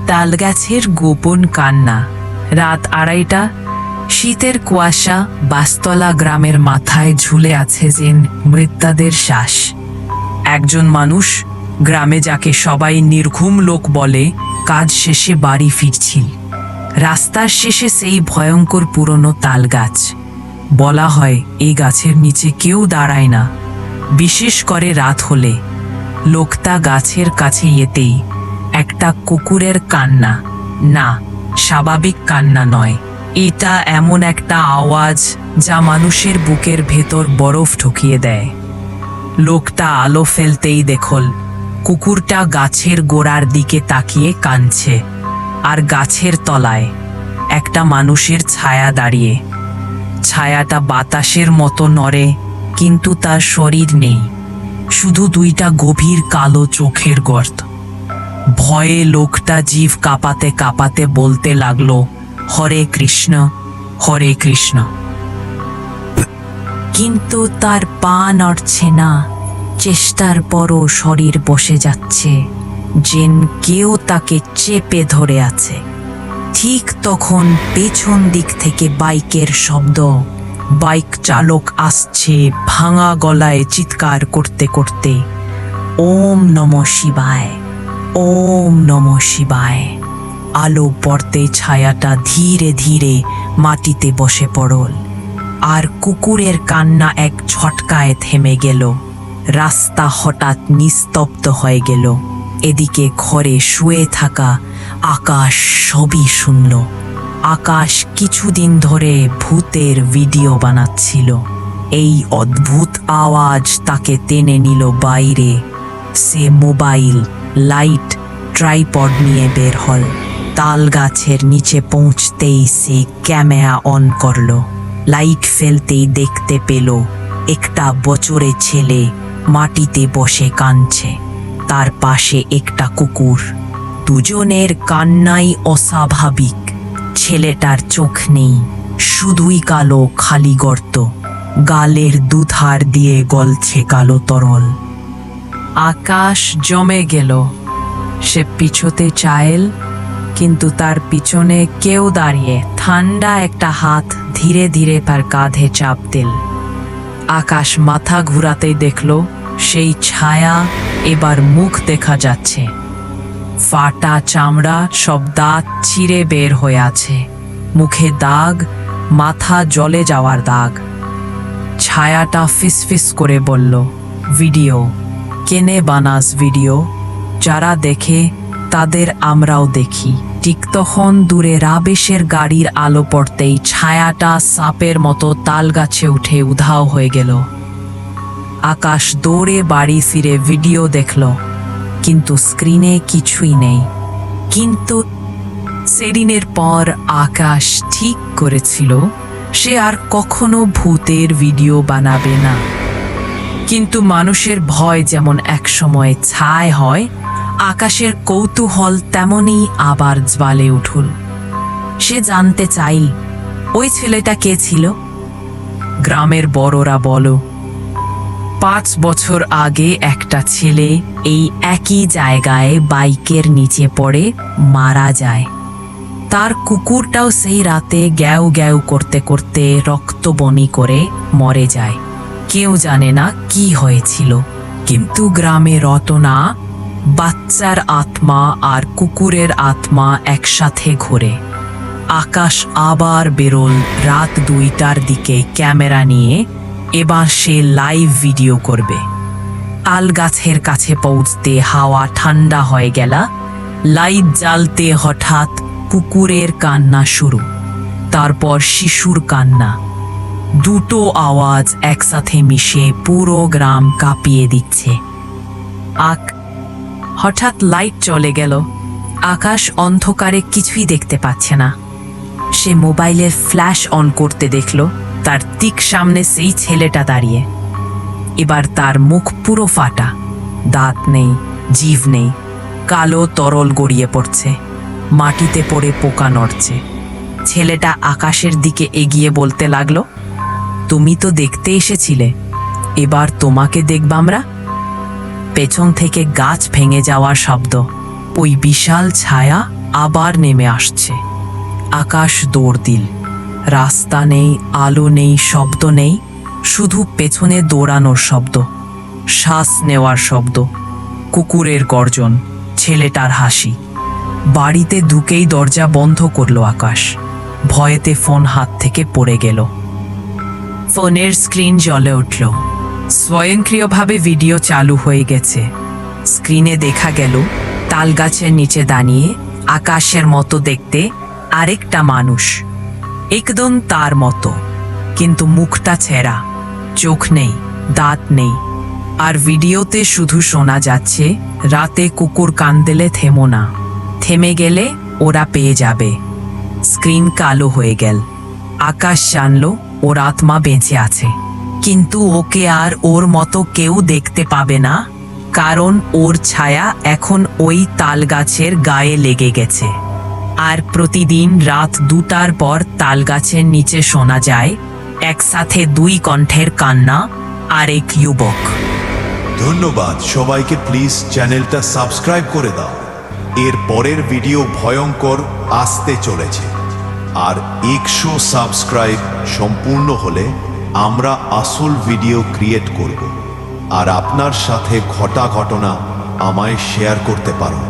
তালগাছের গোপন কান্না। রাত 2:30, শীতের কুয়াশা, বাসতলা গ্রামের মাথায় ঝুলে আছে যেন মৃত্যুদের শ্বাস। একজন মানুষ, গ্রামে যাকে সবাই নির্ঘুম লোক বলে, কাজ শেষে বাড়ি ফিরছিল। রাস্তার শেষে সেই ভয়ঙ্কর পুরনো তাল গাছ। বলা হয় এই গাছের নিচে কেউ দাঁড়ায় না, বিশেষ করে রাত হলে। লোকটা গাছের কাছে যেতেই একটা কুকুরের কান্না, না, স্বাভাবিক কান্না নয়, এটা এমন একটা আওয়াজ যা মানুষের বুকের ভেতর বরফ ঢুকিয়ে দেয়। লোকটা আলো ফেলতেই দেখল কুকুরটা গাছের গোড়ার দিকে তাকিয়ে কাঁদছে, আর গাছের তলায় একটা মানুষের ছায়া দাঁড়িয়ে। ছায়াটা বাতাসের মতো নড়ে, কিন্তু তার শরীর নেই, শুধু দুইটা গভীর কালো চোখের গর্ত। ভয়ে লোকটা জিভ কাঁপাতে কাঁপাতে বলতে লাগলো, হরে কৃষ্ণ, হরে কৃষ্ণ। কিন্তু তার পা নড়ছে না, চেষ্টার পরও শরীর বসে যাচ্ছে, যেন কেউ তাকে চেপে ধরে আছে। ঠিক তখন পেছন দিক থেকে বাইকের শব্দ। বাইক চালক আসছে ভাঙা গলায় চিৎকার করতে করতে, ওম নমঃ শিবায়, ওম নমঃ শিবায়। আলো পড়তে ছায়াটা ধীরে ধীরে মাটিতে বসে পড়ল, আর কুকুরের কান্না এক ঝটকায় থেমে গেল। রাস্তা হঠাৎ নিস্তব্ধ হয়ে গেল। এদিকে ঘরে শুয়ে থাকা আকাশ সবই শুনল। আকাশ কিছুদিন ধরে ভূতের ভিডিও বানাচ্ছিল। এই অদ্ভুত আওয়াজ তাকে টেনে নিল বাইরে। সে মোবাইল, লাইট, ট্রাইপড নিয়ে বের হল। তাল গাছের নিচে পৌঁছতেই সে ক্যামেরা অন করল। লাইট ফেলতেই দেখতে পেল একটা বছরের ছেলে মাটিতে বসে কাঁদছে, তার পাশে একটা কুকুর। দুজনের কান্নাই অস্বাভাবিক। ছেলেটার চোখ নেই, শুধুই কালো খালি গর্ত, গালের দুধার দিয়ে গলছে কালো তরল। আকাশ জমে গেল। সে পিছোতে চাইল, কিন্তু তার পিছনে কেউ দাঁড়িয়ে ঠান্ডা একটা হাত ধীরে ধীরে তার কাঁধে চাপ দিল। আকাশ মাথা ঘুরাতেই দেখল সেই ছায়া, এবার মুখ দেখা যাচ্ছে। ফাটা চামড়া, সব দাঁত ছিঁড়ে বের হয়ে আছে, মুখে দাগ, মাথা জ্বলে যাওয়ার দাগ। ছায়াটা ফিসফিস করে বলল, ভিডিও কেনে বানাস ভিডিও? যারা দেখে তাদের আমরাও দেখি। ঠিক তখন দূরে রাবেশের গাড়ির আলো পড়তেই ছায়াটা সাপের মতো তাল গাছে উঠে উধাও হয়ে গেল। আকাশ দৌড়ে বাড়ি ফিরে ভিডিও দেখল, কিন্তু স্ক্রিনে কিছুই নেই। কিন্তু সেদিনের পর আকাশ ঠিক করেছিল সে আর কখনো ভূতের ভিডিও বানাবে না। কিন্তু মানুষের ভয় যেমন একসময় ছাই হয়, আকাশের কৌতূহল তেমনই আবার জ্বালে উঠল। সে জানতে চাইল ওই ছেলেটা কে ছিল। গ্রামের বড়রা বলো, 5 বছর আগে একটা ছেলে এই একই জায়গায় বাইকের নিচে পড়ে মারা যায়। তার কুকুরটাও সেই রাতে গ্যাও গ্যাও করতে করতে রক্ত বমি করে মরে যায়। কেউ জানে না কি হয়েছিল, কিন্তু গ্রামে রতনা, বাচ্চার আত্মা আর কুকুরের আত্মা একসাথে ঘোরে। আকাশ আবার বেরোল রাত 2টার দিকে ক্যামেরা নিয়ে। এবার সে লাইভ ভিডিও করবে। তাল গাছের কাছে পৌঁছতে হাওয়া ঠান্ডা হয়ে গেল। লাইট জ্বালতে হঠাৎ কুকুরের কান্না শুরু, তারপর শিশুর কান্না। দুটো আওয়াজ একসাথে মিশে পুরো গ্রাম কাঁপিয়ে দিচ্ছে। হঠাৎ লাইট চলে গেল। আকাশ অন্ধকারে কিছুই দেখতে পাচ্ছে না। সে মোবাইলের ফ্ল্যাশ অন করতে দেখল তার ঠিক সামনে সেই ছেলেটা দাঁড়িয়ে। এবার তার মুখ পুরো ফাটা, দাঁত নেই, জিভ নেই, কালো তরল গড়িয়ে পড়ছে, মাটিতে পড়ে পোকা নড়ছে। ছেলেটা আকাশের দিকে এগিয়ে বলতে লাগলো, তুমি তো দেখতে এসেছিলে, এবার তোমাকে দেখব আমরা। পেছন থেকে গাছ ভেঙে যাওয়ার শব্দ, ওই বিশাল ছায়া আবার নেমে আসছে। আকাশ দৌড় দিল। রাস্তা নেই, আলো নেই, শব্দ নেই, শুধু পেছনে দৌড়ানোর শব্দ, শ্বাস নেওয়ার শব্দ, কুকুরের গর্জন, ছেলেটার হাসি। বাড়িতে ঢুকেই দরজা বন্ধ করলো আকাশ। ভয়েতে ফোন হাত থেকে পড়ে গেল। ফোনের স্ক্রিন জ্বলে উঠল। স্বয়ংক্রিয়ভাবে ভিডিও চালু হয়ে গেছে। স্ক্রিনে দেখা গেল তালগাছের নিচে দাঁড়িয়ে আকাশের মতো দেখতে আরেকটা মানুষ, একদম তার মতো, কিন্তু মুখটা ছেঁড়া, চোখ নেই, দাঁত নেই। আর ভিডিওতে শুধু শোনা যাচ্ছে, রাতে কুকুর কান দিলে থেমো না, থেমে গেলে ওরা পেয়ে যাবে। স্ক্রিন কালো হয়ে গেল। আকাশ জানল ওর আত্মা বেঁচে আছে, কিন্তু ওকে আর ওর মতো কেউ দেখতে পাবে না, কারণ ওর ছায়া এখন ওই তালগাছের গায়ে লেগে গেছে। আর প্রতিদিন রাত 2টার পর তালগাছের নিচে শোনা যায় একসাথে 2 কণ্ঠের কান্না আর এক যুবক। ধন্যবাদ সবাইকে, প্লিজ চ্যানেলটা সাবস্ক্রাইব করে দাও। এর পরের ভিডিও ভয়ঙ্কর আসতে চলেছে। আর 100 সাবস্ক্রাইব সম্পূর্ণ হলে আমরা আসল ভিডিও ক্রিয়েট করব। আর আপনার সাথে ঘটা ঘটনা আমায় শেয়ার করতে পারো।